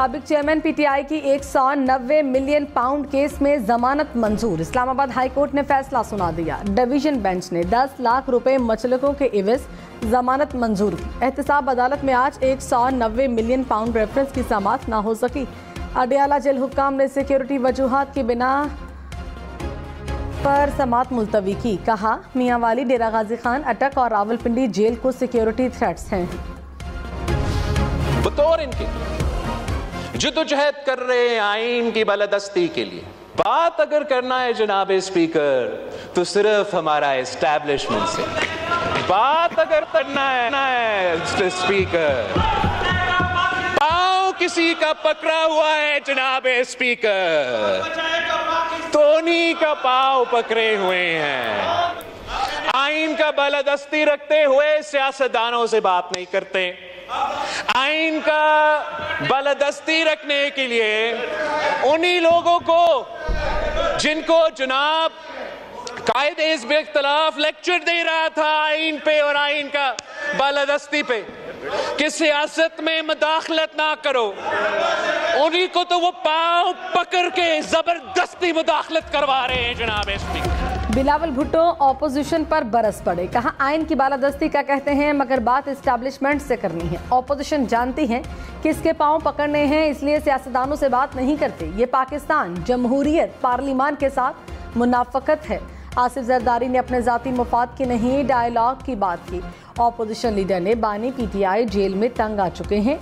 साबिक chairman PTI की 190 million pound case में जमानत मंजूर। इस्लामाबाद हाई कोर्ट ने फैसला सुना दिया। डिवीजन बेंच ने 10 लाख रुपए मुचलकों के एवज जमानत मंजूर की। एहतसाब अदालत में आज 190 मिलियन पाउंड रेफरेंस की समाअत न हो सकी। अडियाला जेल हुक्काम ने सिक्योरिटी वजूहात की बिना पर समाअत मुलतवी की। कहा, मियां वाली, डेरा गाजी खान, अटक और रावलपिंडी जेल को सिक्योरिटी थ्रेट्स हैं। बतौर इनके जद्दोजहद कर रहे हैं आइन की बालादस्ती के लिए। बात अगर करना है जनाब स्पीकर तो सिर्फ हमारा एस्टैब्लिशमेंट से बात अगर करना है स्पीकर। पाँव किसी का पकड़ा हुआ है जनाब स्पीकर, टोनी का पाँव पकड़े हुए हैं। आइन का बालादस्ती रखते हुए सियासतदानों से बात नहीं करते। आइन का बालादस्ती रखने के लिए उन्हीं लोगों को जिनको जनाब कायदे हिज़्ब इख्तिलाफ लेक्चर दे रहा था आइन पे और आइन का बालादस्ती पे कि सियासत में मुदाखलत ना करो, उन्हीं को तो वो पाँव पकड़ के जबरदस्ती मुदाखलत करवा रहे हैं जनाब स्पीकर। बिलावल भुट्टो ऑपोजिशन पर बरस पड़े। कहा, आइन की बालादस्ती का कहते हैं मगर बात एस्टैब्लिशमेंट से करनी है। ऑपोजिशन जानती है किसके पांव पकड़ने हैं, इसलिए सियासतदानों से बात नहीं करते। ये पाकिस्तान जमहूरियत पार्लिमान के साथ मुनाफकत है। आसिफ जरदारी ने अपने जाती मुफाद की नहीं डायलॉग की बात की। ऑपोजिशन लीडर ने बानी पीटीआई जेल में तंग आ चुके हैं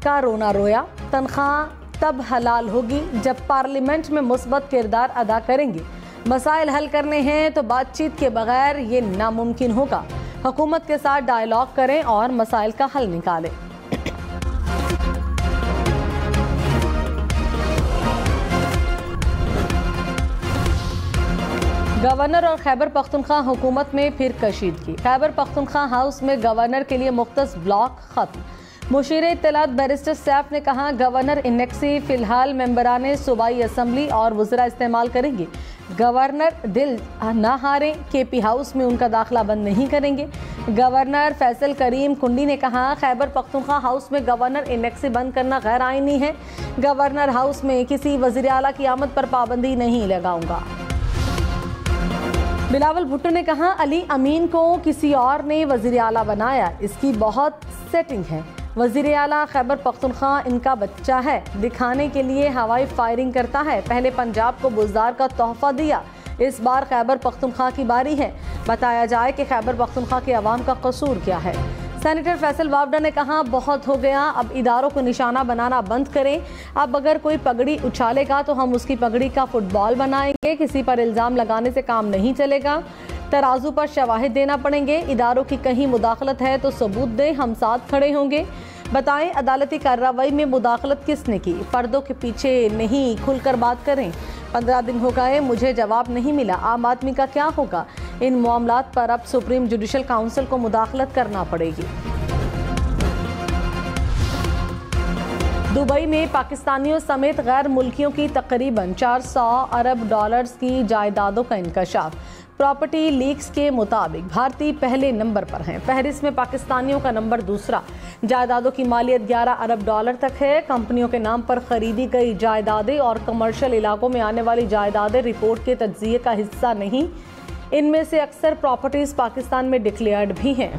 का रोना रोया। तनख्वाह तब हलाल होगी जब पार्लियामेंट में मुस्बत किरदार अदा करेंगे। मसाइल हल करने हैं तो बातचीत के बगैर ये नामुमकिन होगा। हुकूमत के साथ डायलॉग करें और मसाइल का हल निकालें। गवर्नर और खैबर पख्तूनख्वा हुकूमत में फिर कशीदगी। खैबर पख्तूनख्वा हाउस में गवर्नर के लिए मुख्तस ब्लॉक खत्म। मुशीर इत्तलात बैरिस्टर सैफ ने कहा, गवर्नर इनेक्सी फिलहाल मेंबरान सूबाई असम्बली और वज़रा इस्तेमाल करेंगे। गवर्नर दिल ना हारें, केपी हाउस में उनका दाखिला बंद नहीं करेंगे। गवर्नर फैसल करीम कुंडी ने कहा, खैबर पख्तूनख्वा हाउस में गवर्नर इनेक्सी बंद करना गैर आईनी है। गवर्नर हाउस में किसी वज़ीर आला की आमद पर पाबंदी नहीं लगाऊंगा। बिलावल भुट्टो ने कहा, अली अमीन को किसी और ने वज़ीर आला बनाया, इसकी बहुत सेटिंग है। वज़ीर आला खैबर पख्तूनख्वा इनका बच्चा है, दिखाने के लिए हवाई फायरिंग करता है। पहले पंजाब को बुज़दार का तोहफा दिया, इस बार खैबर पख्तूनख्वा की बारी है। बताया जाए कि खैबर पख्तूनख्वा के अवाम का कसूर क्या है। सेनेटर फैसल वावडा ने कहा, बहुत हो गया, अब इदारों को निशाना बनाना बंद करें। अब अगर कोई पगड़ी उछालेगा तो हम उसकी पगड़ी का फुटबॉल बनाएंगे। किसी पर इल्ज़ाम लगाने से काम नहीं चलेगा, तराजू पर शवाहिद देना पड़ेंगे। इदारों की कहीं मुदाखलत है तो सबूत दें, हम साथ खड़े होंगे। बताएं, अदालती कार्रवाई में मुदाखलत किसने की? पर्दों के पीछे नहीं, खुलकर बात करें। 15 दिन हो गए, मुझे जवाब नहीं मिला। आम आदमी का क्या होगा? इन मामलात पर अब सुप्रीम जुडिशल काउंसिल को मुदाखलत करना पड़ेगी। दुबई में पाकिस्तानियों समेत गैर मुल्कियों की तकरीबन 400 अरब डॉलर्स की जायदादों का इंकशाफ। प्रॉपर्टी लीक्स के मुताबिक भारतीय पहले नंबर पर हैं, फहरिस्त में पाकिस्तानियों का नंबर दूसरा। जायदादों की मालियत 11 अरब डॉलर तक है। कंपनियों के नाम पर खरीदी गई जायदादें और कमर्शियल इलाकों में आने वाली जायदादें रिपोर्ट के तज्जिए का हिस्सा नहीं। इनमें से अक्सर प्रॉपर्टीज पाकिस्तान में डिक्लेयर्ड भी हैं।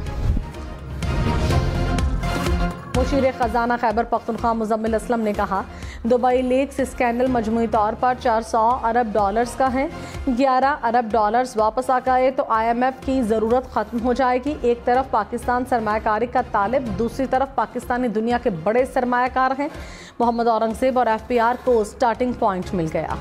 मुशीर खजाना खैबर पख्तूनख्वा मुजम्मिल असलम ने कहा, दुबई लीक्स स्कैंडल मजमूई तौर पर 400 अरब डॉलर्स का है। 11 अरब डॉलर्स वापस आ गए तो IMF की ज़रूरत ख़त्म हो जाएगी। एक तरफ पाकिस्तान सरमायाकारी का तालिब, दूसरी तरफ पाकिस्तानी दुनिया के बड़े सरमायाकार हैं। मोहम्मद औरंगज़ेब और FPR को स्टार्टिंग पॉइंट मिल गया।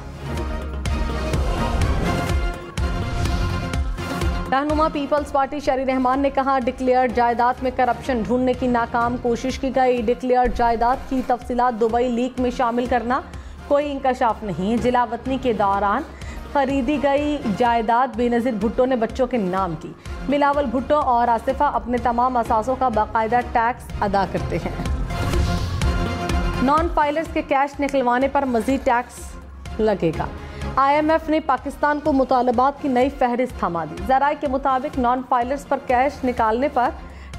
रहनुमा पीपल्स पार्टी शरी रहमान ने कहा, डिक्लेयर्ड जायदाद में करप्शन ढूंढने की नाकाम कोशिश की गई। डिक्लेयर्ड जायदाद की तफसीलात दुबई लीक में शामिल करना कोई इंकशाफ नहीं। जिला वतनी के दौरान खरीदी गई जायदाद बेनज़ीर भुट्टो ने बच्चों के नाम की। बिलावल भुट्टो और आसिफा अपने तमाम असासों का बाकायदा टैक्स अदा करते हैं। नॉन फाइलर्स के कैश निकलवाने पर मज़ीद टैक्स लगेगा। IMF ने पाकिस्तान को मुतालबात की नई फहरिस्त थमा दी। ज़राए के मुताबिक नॉन फाइलर्स पर कैश निकालने पर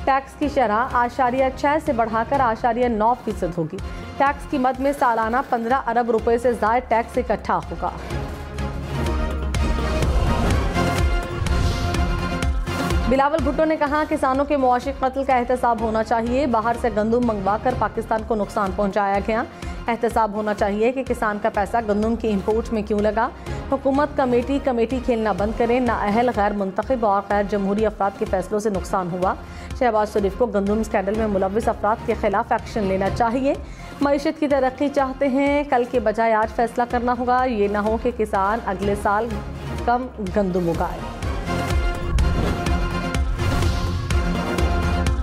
टैक्स की शरह 8.6 से बढ़ाकर 8.9% होगी। टैक्स की मद में सालाना 15 अरब रुपए से ज़ायद टैक्स इकट्ठा होगा। बिलावल भुट्टो ने कहा, किसानों के मुआशी कत्ल का एहतसाब होना चाहिए। बाहर से गंदुम मंगवाकर पाकिस्तान को नुकसान पहुंचाया गया। एहतसाब होना चाहिए कि किसान का पैसा गंदुम की इंपोर्ट में क्यों लगा। हुकूमत कमेटी खेलना बंद करें। नाअहल, गैर मुंतखब और गैर जमहूरी अफराद के फैसलों से नुकसान हुआ। शहबाज शरीफ को गंदुम स्कैंडल में मुलव्विस अफराद के खिलाफ एक्शन लेना चाहिए। मईशत की तरक्की चाहते हैं, कल के बजाय आज फैसला करना होगा। ये ना हो कि किसान अगले साल कम गंदुम उगाए।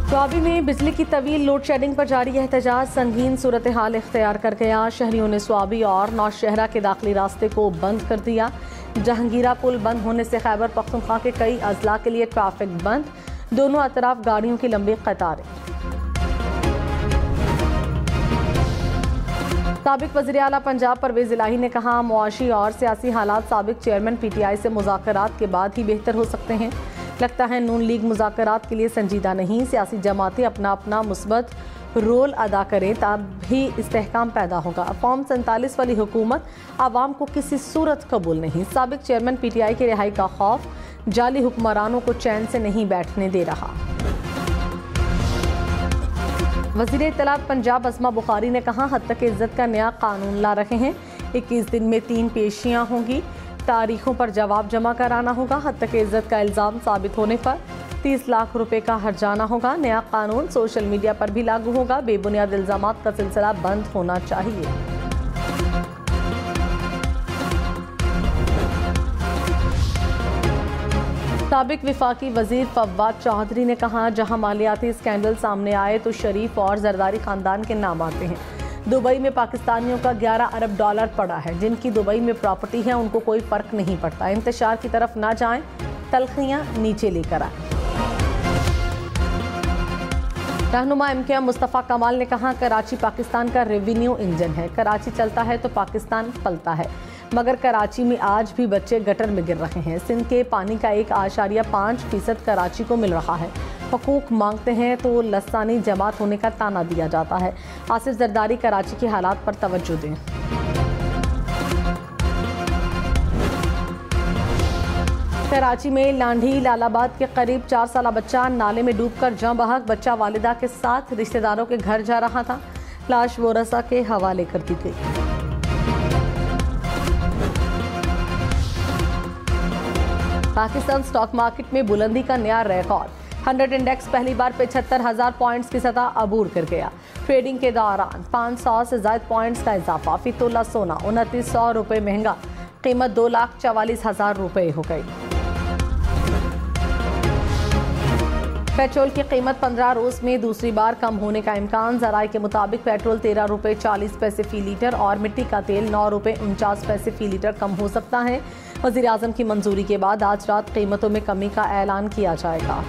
स्वाबी में बिजली की तवील लोड शेडिंग पर जारी एहतजाज संगीन सूरत हाल इख्तियार कर गया। शहरियों ने स्वाबी और नौशहरा के दाखिली रास्ते को बंद कर दिया। जहांगीरा पुल बंद होने से खैबर पख्तूनख्वा के कई अजला के लिए ट्रैफिक बंद। दोनों अतराफ गाड़ियों की लंबी कतारें। साबिक वज़ीर आला पंजाब परवेज़ इलाही ने कहा, मुआशी और सियासी हालात साबिक चेयरमैन PTI से मुज़ाकरात के बाद ही बेहतर हो सकते हैं। लगता है नून लीग मुज़ाकरात के लिए संजीदा नहीं। सियासी जमातें अपना अपना मुस्बत रोल अदा करें तभी इस्तेहकाम पैदा होगा। फॉर्म 47 वाली हुकूमत आवाम को किसी सूरत कबूल नहीं। साबिक चेयरमैन PTI की रिहाई का खौफ जाली हुक्मरानों को चैन से नहीं बैठने दे रहा। वज़ीर इत्तलात पंजाब अस्मा बुखारी ने कहा, हद तक इज्जत का नया कानून ला रहे हैं। 21 दिन में 3 पेशियां होंगी। तारीखों पर जवाब जमा कराना होगा। हद तक इज्जत का इल्ज़ाम साबित होने पर 30 लाख रुपए का हर्जाना होगा। नया कानून सोशल मीडिया पर भी लागू होगा। बेबुनियाद इल्ज़ामात का सिलसिला बंद होना चाहिए। साबिक विफाकी वजीर फव्वाद चौधरी ने कहा, जहां मालियाती स्कैंडल सामने आए तो शरीफ और जरदारी खानदान के नाम आते हैं। दुबई में पाकिस्तानियों का 11 अरब डॉलर पड़ा है। जिनकी दुबई में प्रॉपर्टी है उनको कोई फर्क नहीं पड़ता। इंतशार की तरफ ना जाएं, तलखियां नीचे लेकर आए। रहनुमा MKM मुस्तफ़ा कमाल ने कहा, कराची पाकिस्तान का रेवेन्यू इंजन है। कराची चलता है तो पाकिस्तान पलता है। मगर कराची में आज भी बच्चे गटर में गिर रहे हैं। सिंध के पानी का 1.5% कराची को मिल रहा है। हकूक मांगते हैं तो लसानी जमात होने का ताना दिया जाता है। आसिफ जरदारी कराची के हालात पर तवज्जो दें। कराची में लांढी लालाबाद के करीब 4 साला बच्चा नाले में डूबकर जाँ बहक। बच्चा वालिदा के साथ रिश्तेदारों के घर जा रहा था। लाश वोरसा के हवाले कर दी गई। पाकिस्तान स्टॉक मार्केट में बुलंदी का नया रिकॉर्ड। 100 इंडेक्स पहली बार 75,000 पॉइंट्स की सतह अबूर कर गया। ट्रेडिंग के दौरान 500 से ज्यादा पॉइंट्स का इजाफा। फी तोला सोना 2900 रुपये महंगा। कीमत 2,44,000 रुपये हो गई। पेट्रोल की कीमत 15 रोज में दूसरी बार कम होने का इम्कान। ज़राए के मुताबिक पेट्रोल 13 रुपये 40 पैसे फी लीटर और मिट्टी का तेल 9 रुपये 49 पैसे फी लीटर कम हो सकता है। वज़ीर आज़म की मंजूरी के बाद आज रात कीमतों में कमी का ऐलान किया जाएगा।